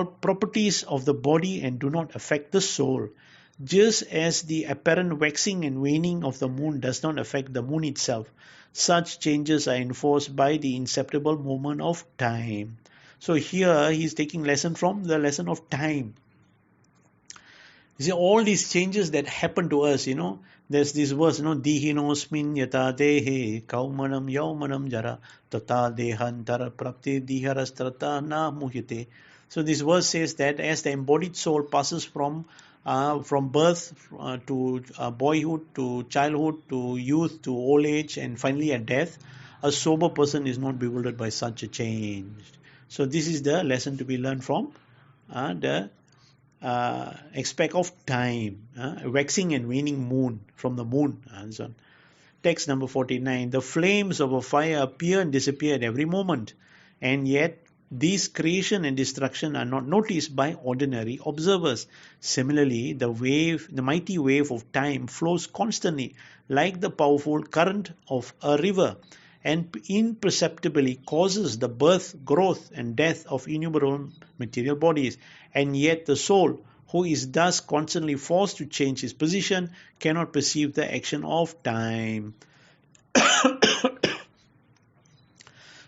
properties of the body and do not affect the soul. Just as the apparent waxing and waning of the moon does not affect the moon itself, such changes are enforced by the inseparable movement of time. So here he is taking lesson from the lesson of time. You see, all these changes that happen to us, there's this verse, Dihinosmin yata dehe kaumanam yaumanam jara tata dehantara prapti diharastrata na muhyate. So this verse says that as the embodied soul passes from birth to boyhood, to childhood, to youth, to old age, and finally at death, a sober person is not bewildered by such a change. So this is the lesson to be learned from the aspect of time, waxing and waning moon, from the moon, and so on. Text number 49. The flames of a fire appear and disappear at every moment, and yet these creation and destruction are not noticed by ordinary observers. Similarly, the mighty wave of time flows constantly like the powerful current of a river, and imperceptibly causes the birth, growth, and death of innumerable material bodies. And yet the soul, who is thus constantly forced to change his position, cannot perceive the action of time.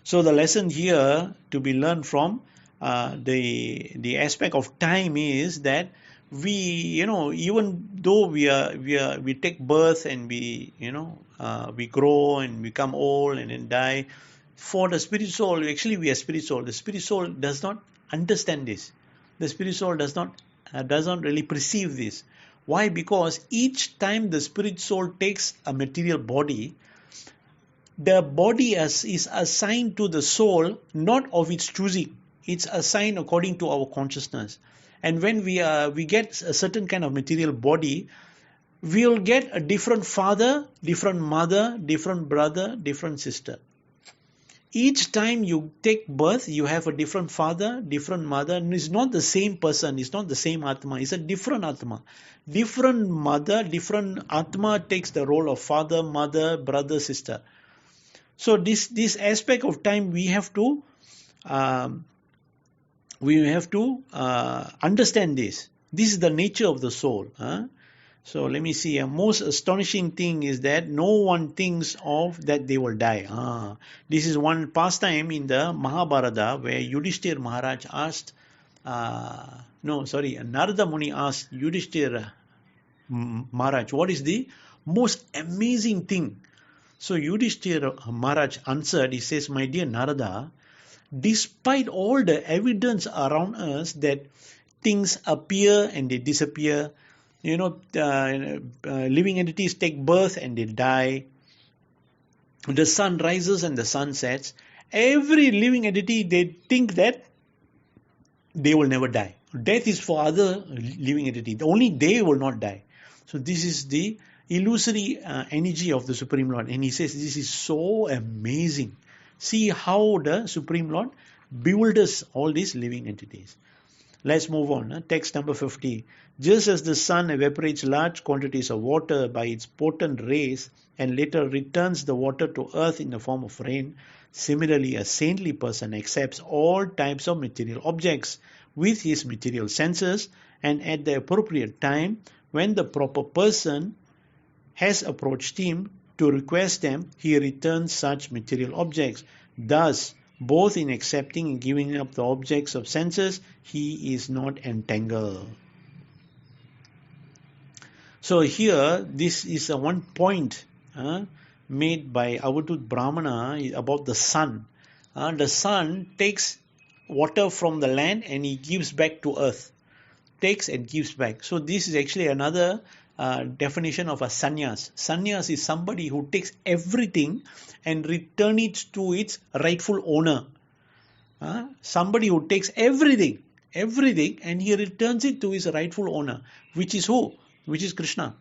So the lesson here to be learned from the aspect of time is that we, even though we take birth and we grow and become old and then die, for the spirit soul, actually we are spirit soul. The spirit soul does not understand this. The spirit soul does not really perceive this. Why? Because each time the spirit soul takes a material body, the body is assigned to the soul, not of its choosing. It's assigned according to our consciousness. And when we get a certain kind of material body, we'll get a different father, different mother, different brother, different sister. Each time you take birth, you have a different father, different mother, and it's not the same person, it's not the same Atma, it's a different Atma. Different mother, different Atma takes the role of father, mother, brother, sister. So this aspect of time we have to understand this. This is the nature of the soul. So let me see. A most astonishing thing is that no one thinks of that they will die. This is one pastime in the Mahabharata where Yudhishthir Maharaj asked, Narada Muni asked Yudhishthir Maharaj, what is the most amazing thing? So Yudhishthir Maharaj answered, he says, my dear Narada, despite all the evidence around us that things appear and they disappear, living entities take birth and they die, the sun rises and the sun sets, every living entity, they think that they will never die. Death is for other living entities. Only they will not die. So this is the illusory energy of the Supreme Lord. And he says, this is so amazing. See how the Supreme Lord bewilders all these living entities. Let's move on. Text number 50. Just as the sun evaporates large quantities of water by its potent rays and later returns the water to earth in the form of rain, similarly a saintly person accepts all types of material objects with his material senses and at the appropriate time When the proper person has approached him to request them, he returns such material objects. Thus, both in accepting and giving up the objects of senses, he is not entangled. So here, this is one point made by Avadut Brahmana about the sun. The sun takes water from the land and he gives back to earth. Takes and gives back. So this is actually another definition of a sannyas. Sannyas is somebody who takes everything and return it to its rightful owner. Somebody who takes everything and he returns it to his rightful owner, which is who? Which is Krishna.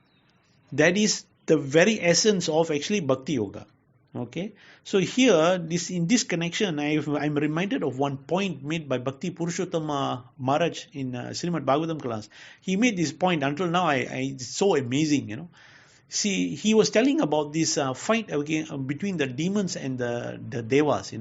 That is the very essence of actually Bhakti Yoga. Okay, so here in this connection, I'm reminded of one point made by Bhakti Purushottama Maharaj in Srimad Bhagavatam class. He made this point. Until now, it's so amazing, See, he was telling about this fight between the demons and the devas.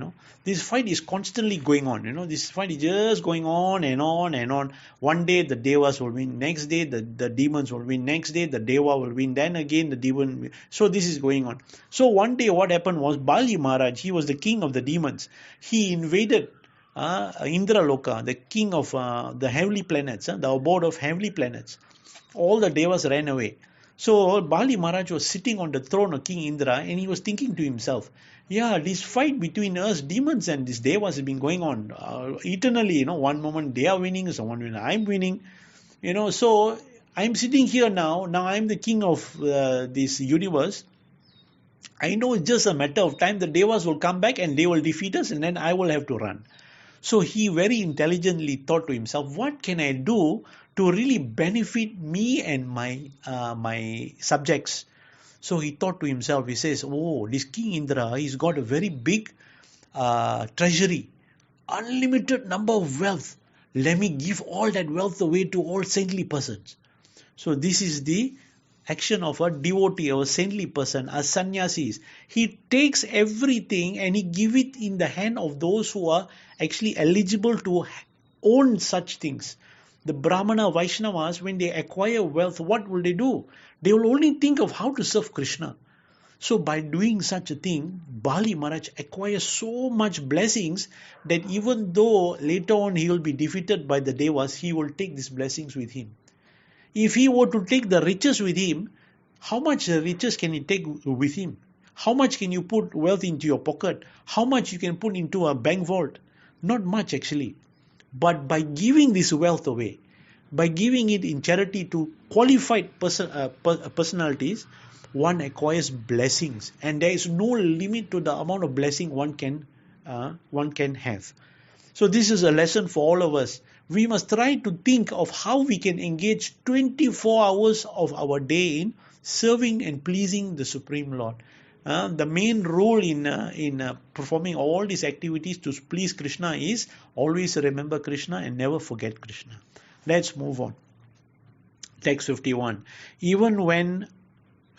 This fight is constantly going on. This fight is just going on and on and on. One day the devas will win. Next day the demons will win. Next day the deva will win. Then again the demon. So this is going on. So one day what happened was Bali Maharaj, he was the king of the demons. He invaded Indra Loka, the king of the heavenly planets, the abode of heavenly planets. All the devas ran away. So Bali Maharaj was sitting on the throne of King Indra and he was thinking to himself, this fight between us demons and these devas has been going on eternally. One moment they are winning, so one moment I'm winning. So I'm sitting here now. Now I'm the king of this universe. I know it's just a matter of time. The devas will come back and they will defeat us and then I will have to run. So he very intelligently thought to himself, what can I do to really benefit me and my subjects? So he thought to himself, he says, this King Indra, he's got a very big treasury, unlimited number of wealth. Let me give all that wealth away to all saintly persons. So this is the action of a devotee or a saintly person, a sannyasis. He takes everything and he gives it in the hand of those who are actually eligible to own such things. The Brahmana Vaishnavas, when they acquire wealth, what will they do? They will only think of how to serve Krishna. So by doing such a thing, Bali Maharaj acquires so much blessings that even though later on he will be defeated by the devas, he will take these blessings with him. If he were to take the riches with him, how much riches can he take with him? How much can you put wealth into your pocket? How much you can put into a bank vault? Not much actually. But by giving this wealth away, by giving it in charity to qualified personalities, one acquires blessings, and there is no limit to the amount of blessing one can have. So this is a lesson for all of us. We must try to think of how we can engage 24 hours of our day in serving and pleasing the Supreme Lord. The main role in performing all these activities to please Krishna is always remember Krishna and never forget Krishna. Let's move on. Text 51. Even when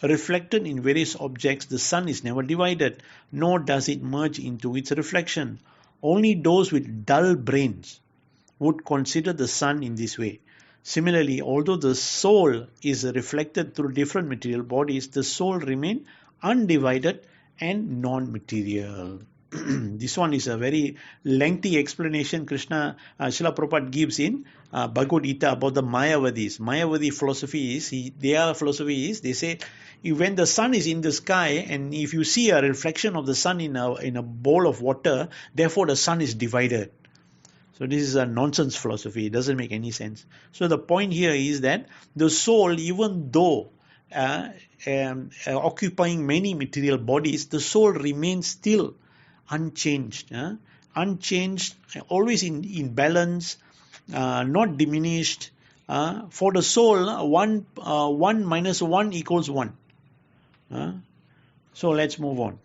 reflected in various objects, the sun is never divided, nor does it merge into its reflection. Only those with dull brains would consider the sun in this way. Similarly, although the soul is reflected through different material bodies, the soul remains undivided and non-material. This one is a very lengthy explanation Srila Prabhupada gives in Bhagavad Gita about the Mayavadis. Mayavadi philosophy is, their philosophy is, they say, when the sun is in the sky and if you see a reflection of the sun in a bowl of water, therefore the sun is divided. So this is a nonsense philosophy. It doesn't make any sense. So the point here is that the soul, even though occupying many material bodies, the soul remains still unchanged. Unchanged, always in balance, not diminished. For the soul, 1 minus 1 equals 1. So let's move on.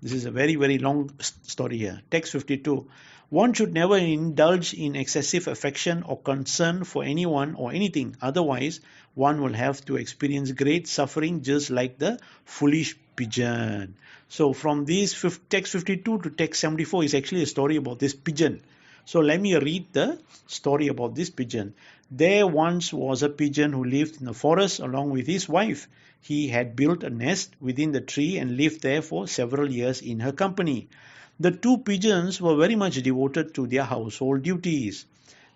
This is a very, very long story here. Text 52. One should never indulge in excessive affection or concern for anyone or anything. Otherwise, one will have to experience great suffering just like the foolish pigeon. So from this text 52 to text 74 is actually a story about this pigeon. So let me read the story about this pigeon. There once was a pigeon who lived in the forest along with his wife. He had built a nest within the tree and lived there for several years in her company. The two pigeons were very much devoted to their household duties.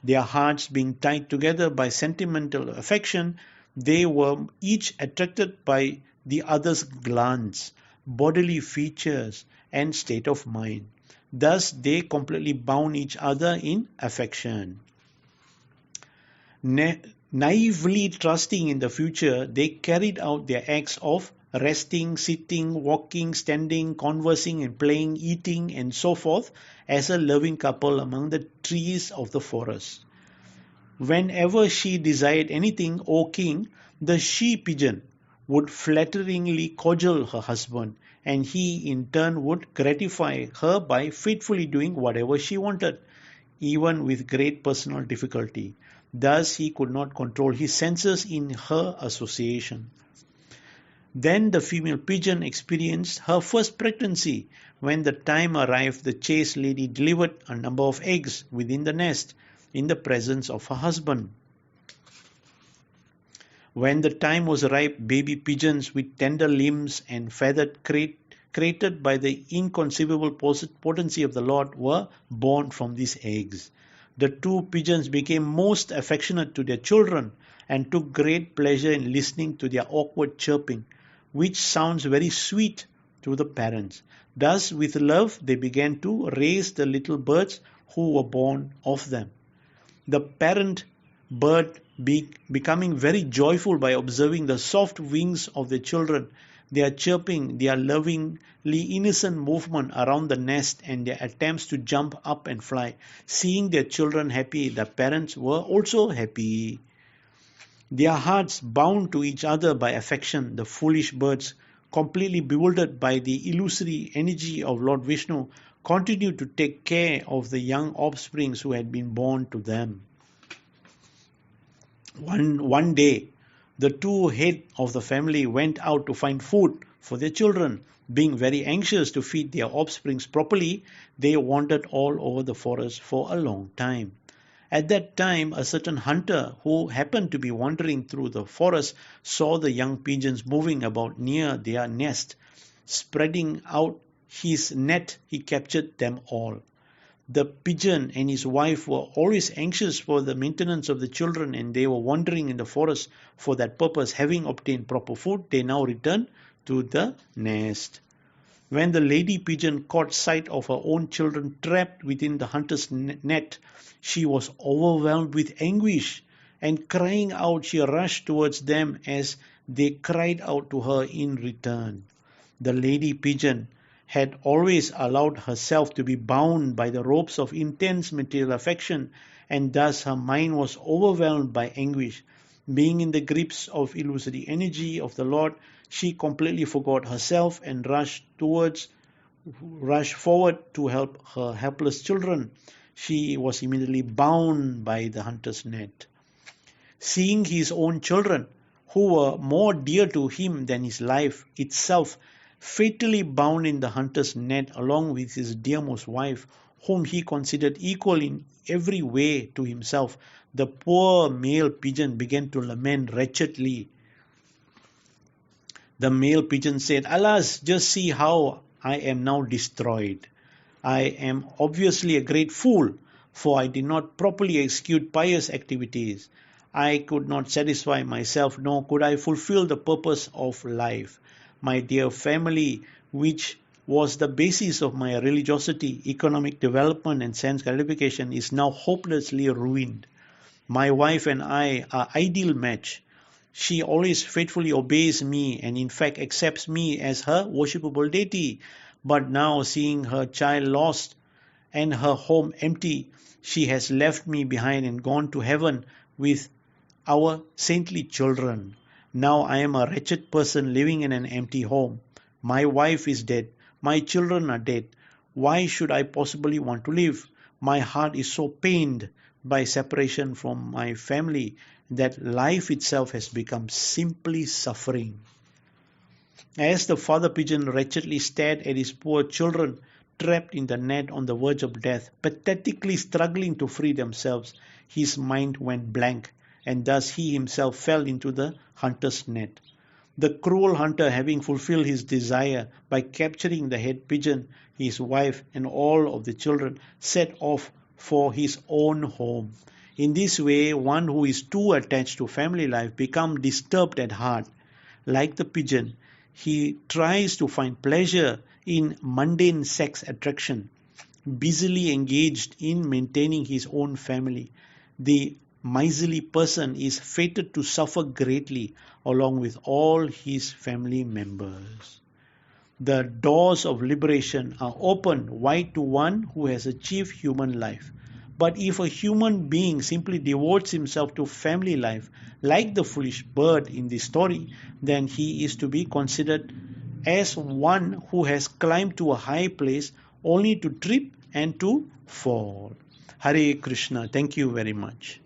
Their hearts being tied together by sentimental affection, they were each attracted by the other's glance, bodily features, and state of mind. Thus, they completely bound each other in affection. Naively trusting in the future, they carried out their acts of resting, sitting, walking, standing, conversing, and playing, eating, and so forth as a loving couple among the trees of the forest. Whenever she desired anything, O king, the she-pigeon would flatteringly cajole her husband, and he in turn would gratify her by faithfully doing whatever she wanted, even with great personal difficulty. Thus he could not control his senses in her association. Then the female pigeon experienced her first pregnancy. When the time arrived, the chaste lady delivered a number of eggs within the nest in the presence of her husband. When the time was ripe, baby pigeons with tender limbs and feathered created by the inconceivable potency of the Lord were born from these eggs. The two pigeons became most affectionate to their children and took great pleasure in listening to their awkward chirping, which sounds very sweet to the parents. Thus, with love, they began to raise the little birds who were born of them. The parent bird becoming very joyful by observing the soft wings of their children, their chirping, their lovingly innocent movement around the nest, and their attempts to jump up and fly. Seeing their children happy, the parents were also happy. Their hearts bound to each other by affection, the foolish birds, completely bewildered by the illusory energy of Lord Vishnu, continued to take care of the young offspring who had been born to them. One day, the two head of the family went out to find food for their children. Being very anxious to feed their offspring properly, they wandered all over the forest for a long time. At that time, a certain hunter who happened to be wandering through the forest saw the young pigeons moving about near their nest. Spreading out his net, he captured them all. The pigeon and his wife were always anxious for the maintenance of the children, and they were wandering in the forest for that purpose. Having obtained proper food, they now returned to the nest. When the lady pigeon caught sight of her own children trapped within the hunter's net, she was overwhelmed with anguish, and crying out, she rushed towards them as they cried out to her in return. The lady pigeon had always allowed herself to be bound by the ropes of intense material affection, and thus her mind was overwhelmed by anguish. Being in the grips of illusory energy of the Lord, she completely forgot herself and rushed forward to help her helpless children. She was immediately bound by the hunter's net. Seeing his own children, who were more dear to him than his life itself, fatally bound in the hunter's net along with his dearmost wife, whom he considered equal in every way to himself, the poor male pigeon began to lament wretchedly. The male pigeon said, "Alas, just see how I am now destroyed. I am obviously a great fool, for I did not properly execute pious activities. I could not satisfy myself, nor could I fulfill the purpose of life. My dear family, which was the basis of my religiosity, economic development, and sense gratification, is now hopelessly ruined. My wife and I are ideal match. She always faithfully obeys me and in fact accepts me as her worshipable deity. But now, seeing her child lost and her home empty, she has left me behind and gone to heaven with our saintly children. Now I am a wretched person living in an empty home. My wife is dead. My children are dead. Why should I possibly want to live? My heart is so pained by separation from my family that life itself has become simply suffering." As the father pigeon wretchedly stared at his poor children trapped in the net on the verge of death, pathetically struggling to free themselves, his mind went blank. and thus he himself fell into the hunter's net. The cruel hunter, having fulfilled his desire by capturing the head pigeon, his wife, and all of the children, set off for his own home. In this way, one who is too attached to family life becomes disturbed at heart. Like the pigeon, he tries to find pleasure in mundane sex attraction, busily engaged in maintaining his own family. The miserly person is fated to suffer greatly along with all his family members. The doors of liberation are open wide to one who has achieved human life. But if a human being simply devotes himself to family life, like the foolish bird in this story, then he is to be considered as one who has climbed to a high place only to trip and to fall. Hare Krishna. Thank you very much.